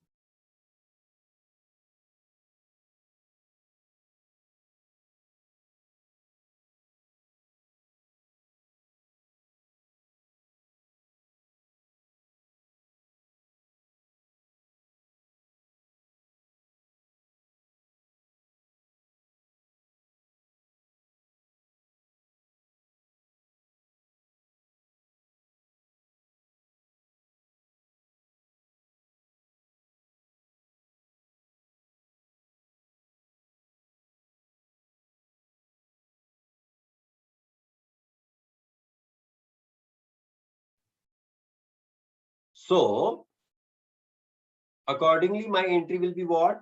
so accordingly my entry will be what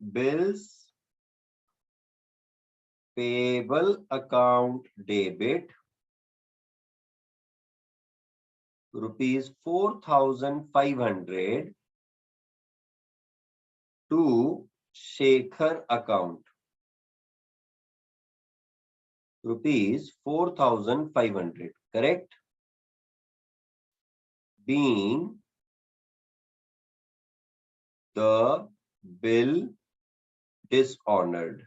bills payable account debit rupees 4500 to Shekhar account rupees 4500 correct being the bill dishonored.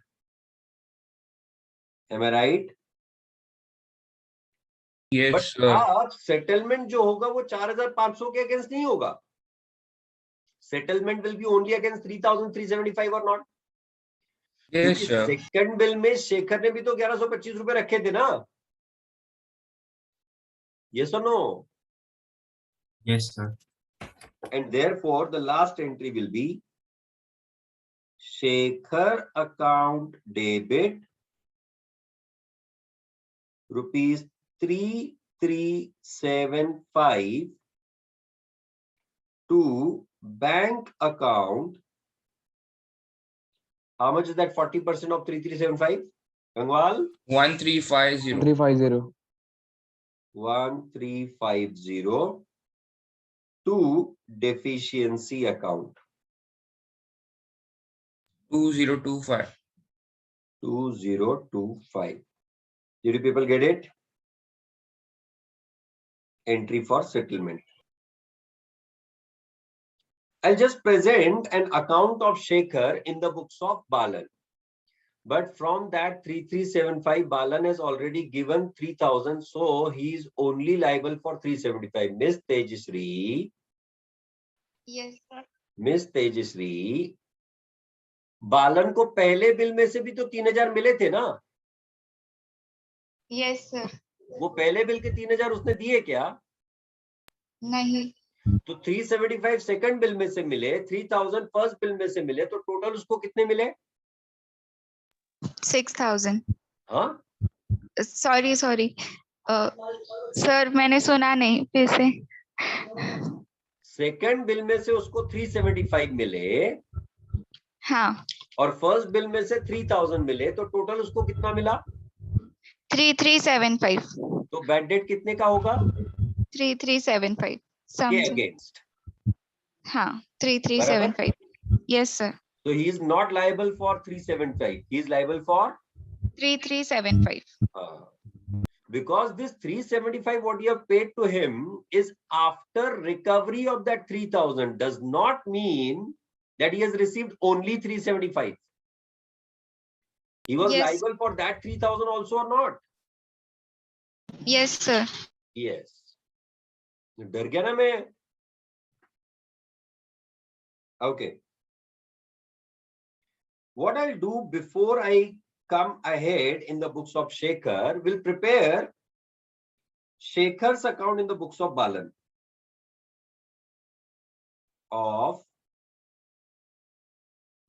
Am I right? Yes, But sir. अब settlement जो होगा वो 4,500 के against नहीं होगा. Settlement will be only against 3,375 or not? Yes, क्योंकि sir. Second bill में शेखर ने भी तो 1125 रुपए रखे थे ना. Yes or no? Yes, sir. And therefore the last entry will be Shekhar account debit rupees 3,375 to bank account. How much is that? 40% of 3,375? Gangwal? 1350. 350. 1350 to deficiency account. 2025. 2025. Did you people get it? Entry for settlement. I'll just present an account of Shekhar in the books of Balan. But from that 3,375, Balan has already given 3,000. So he is only liable for 375. Miss Tejasri. Yes, sir. Miss Tejasri. बालन को पहले bill में से भी तो 3,000 मिले थे ना. Yes, sir. वो पहले बिल के 3,000 उसने दिए क्या? नहीं. तो 375 सेकंड बिल में से मिले, 3,000 फर्स्ट बिल में से मिले, तो टोटल उसको कितने मिले? 6,000. हाँ, सॉरी सर, मैंने सुना नहीं, फिर से. सेकंड बिल में से उसको 375 मिले. हाँ. और फर्स्ट बिल में से 3,000 मिले, तो टोटल उसको कितना मिला? 3,375. तो बैड डेट कितने का होगा? 3,375. के समझे? अगेंस्ट. हाँ, 3,375. Yes, sir. So he is not liable for 375. He is liable for 3,375. because this 375 what you have paid to him is after recovery of that 3,000 does not mean that he has received only 375. He was Yes. liable for that 3,000 also or not? Yes, sir. Yes. डर गया ना मैं? Okay. What I'll do before I come ahead in the books of Shekhar, will prepare Shekhar's account in the books of Balan. Of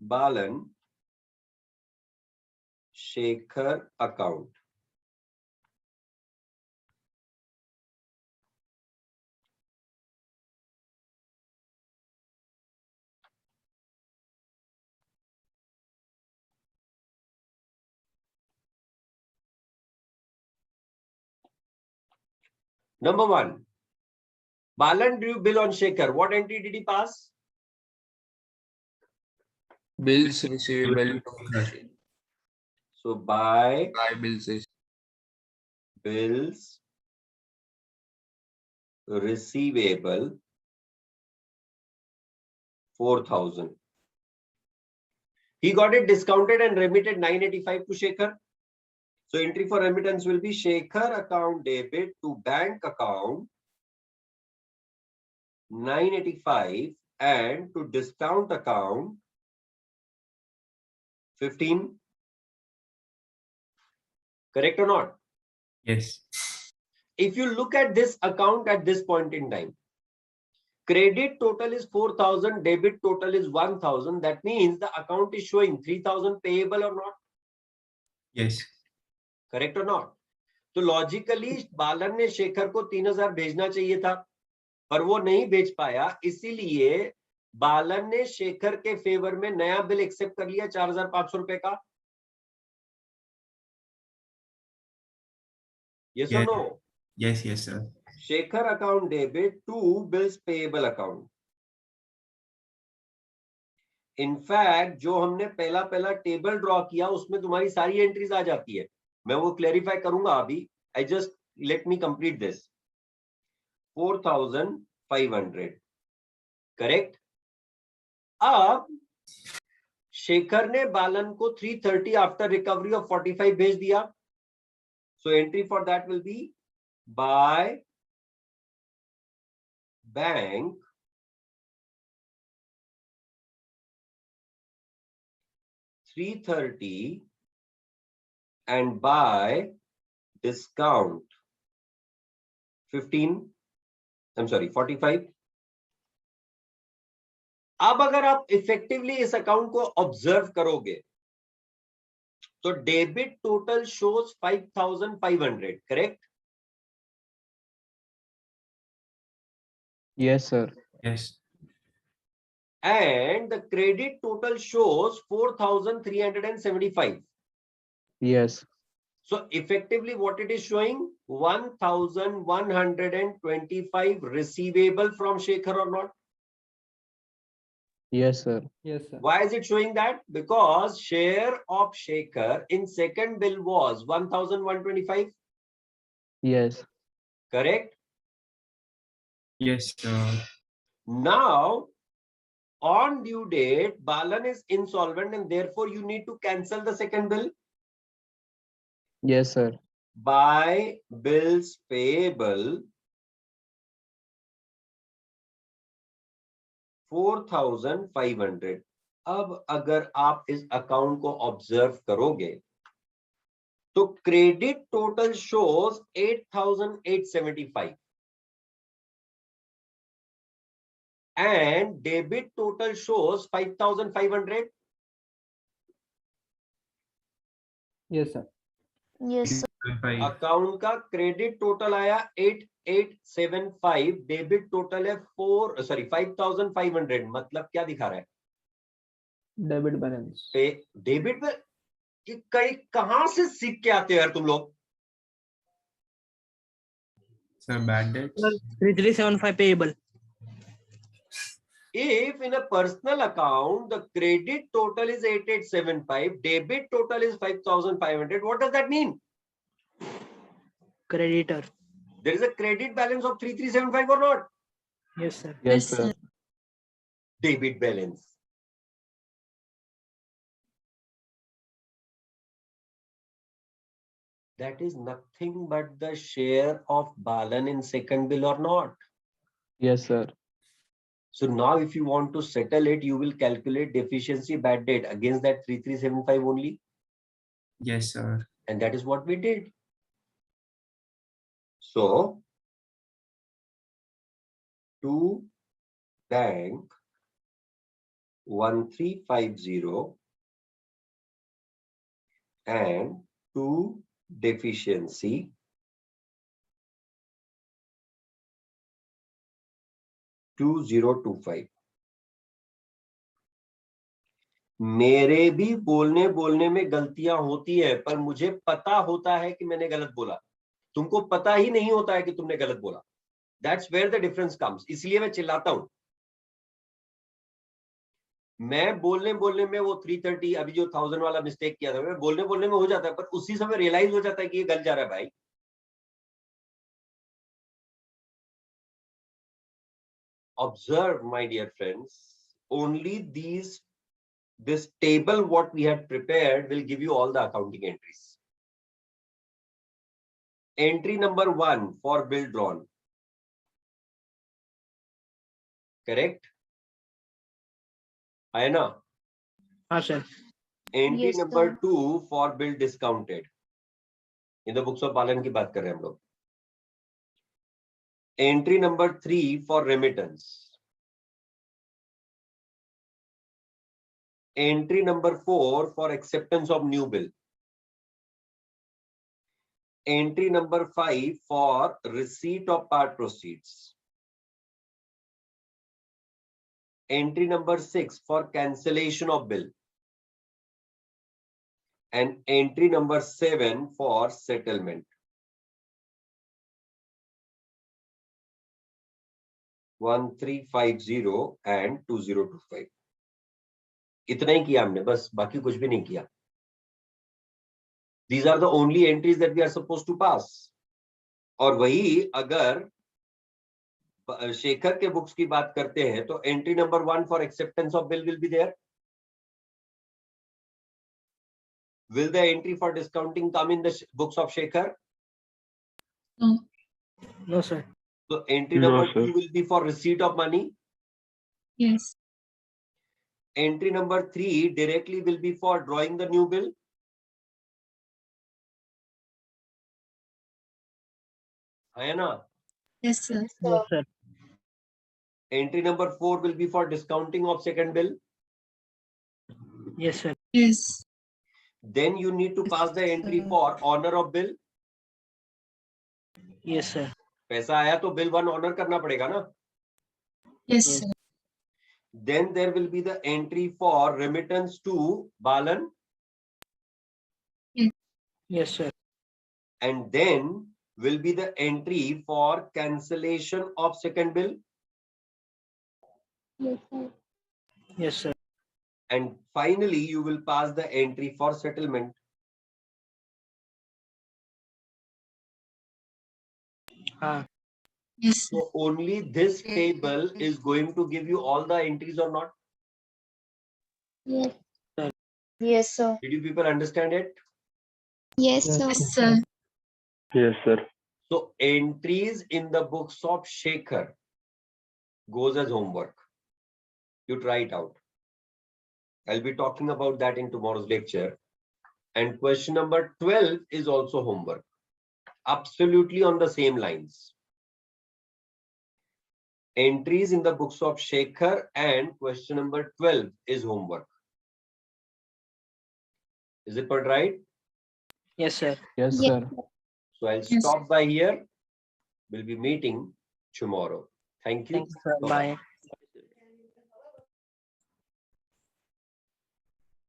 Balan, Shekhar account. Number one, Balan drew bill on Shekhar. What entry did he pass? Bills receivable. So by Bills is bills receivable 4,000. He got it discounted and remitted 985 to Shekhar. So entry for remittance will be Shekhar account debit to bank account 985 and to discount account 15. Correct or not? Yes. If you look at this account at this point in time, credit total is 4,000, debit total is 1,000. That means the account is showing 3,000 payable or not? Yes. Correct or not? तो logically बालन ने शेखर को 3,000 भेजना चाहिए था, पर वो नहीं भेज पाया, इसीलिए बालन ने शेखर के फेवर में नया बिल एक्सेप्ट कर लिया 4,500 रुपए का. Yes or no? Yes, yes, sir. Shekhar account debit to bills payable account. In fact जो हमने पहला टेबल ड्रॉ किया उसमें तुम्हारी सारी एंट्रीज आ जाती है. मैं वो क्लैरिफाई करूंगा अभी. I just let me complete this. 4,500 correct. अब शेखर ने बालन को 330 आफ्टर रिकवरी ऑफ 45 भेज दिया. So entry for that will be by bank $330 and by discount 45. अब अगर आप इफेक्टिवली इस अकाउंट को ऑब्जर्व करोगे तो debit total shows 5500, correct? Yes, sir. Yes. And the credit total shows 4375. Yes. So effectively what it is showing, 1125 receivable from Shekhar or not? Yes, sir. Yes, sir. Why is it showing that? Because share of Shekhar in second bill was 1125, Yes. correct? Yes. Now, on due date, Balan is insolvent and therefore you need to cancel the second bill Yes, sir. by bills payable 4500. अब अगर आप इस account को observe करोगे तो credit total shows 8875 and debit total shows 5500. Yes, sir. Yes, sir. Account का credit total आया 8875, debit total है 5500. मतलब क्या दिखा रहा है? Debit balance. डेबिट में कहां से सीख के आते हो यार तुम लोग? Sir, bad debts. 3375 payable. If in a personal account the credit total is 8875, debit total is 5500, what does that mean? Creditor. There is a credit balance of 3375 or not? Yes, sir. Yes, sir. Debit balance. That is nothing but the share of Balan in second bill or not. Yes, sir. So now if you want to settle it, you will calculate deficiency bad debt against that 3375 only. Yes, sir. And that is what we did. So to bank 1350 and to deficiency 2025. मेरे भी बोलने में गलतियां होती है, पर मुझे पता होता है कि मैंने गलत बोला. तुमको पता ही नहीं होता है कि तुमने गलत बोला. That's where the difference comes. इसलिए मैं चिल्लाता हूं. मैं बोलने में वो 330 अभी जो 1000 वाला मिस्टेक किया था, मैं बोलने में हो जाता है, पर उसी समय रियलाइज हो जाता है कि ये गलत जा रहा है भाई. Observe, my dear friends, only this table what we had prepared will give you all the accounting entries. Entry number 1 for bill drawn. Correct? है ना? हाँ, sir. Entry Yes, number sir. 2 for bill discounted. In the books of Balan की बात कर रहे हैं हम लोग. Entry number 3 for remittance. Entry number 4 for acceptance of new bill. Entry number 5 for receipt of part proceeds. Entry number 6 for cancellation of bill. And entry number 7 for settlement. 1350 and 2025. इतना ही किया हमने, बस बाकी कुछ भी नहीं किया. These are the only entries that we are supposed to pass. और वही अगर शेखर के बुक्स की बात करते हैं तो entry number 1 for acceptance of bill will be there. Will the entry for discounting come in the books of Shekhar? No. No, sir. So entry No, number sir. 2 will be for receipt of money. Yes. Entry number 3 directly will be for drawing the new bill. Ayana. Yes, sir. Yes, sir. Entry number 4 will be for discounting of second bill. Yes, sir. Yes. Then you need to pass the entry for honor of bill. Yes, sir. पैसा आया तो bill 1 honor करना पड़ेगा ना. Yes, Yes. sir. Then there will be the entry for remittance to Balan, Yes, sir. and then will be the entry for cancellation of second bill, Yes, sir. and finally you will pass the entry for settlement. Ah, Yes, sir. So only this table is going to give you all the entries or not? Yes, sir. Did you people understand it? Yes, sir. Yes, sir. Yes, sir. So entries in the books of Shekhar goes as homework. You try it out. I'll be talking about that in tomorrow's lecture. And question number 12 is also homework. Absolutely on the same lines. Entries in the books of Shekhar and question number 12 is homework. Is it all right? yes, sir. Yes, Yes. sir. So I'll Yes. stop by here. We'll be meeting tomorrow. Thank you. Thank you, sir. Bye-bye. Bye.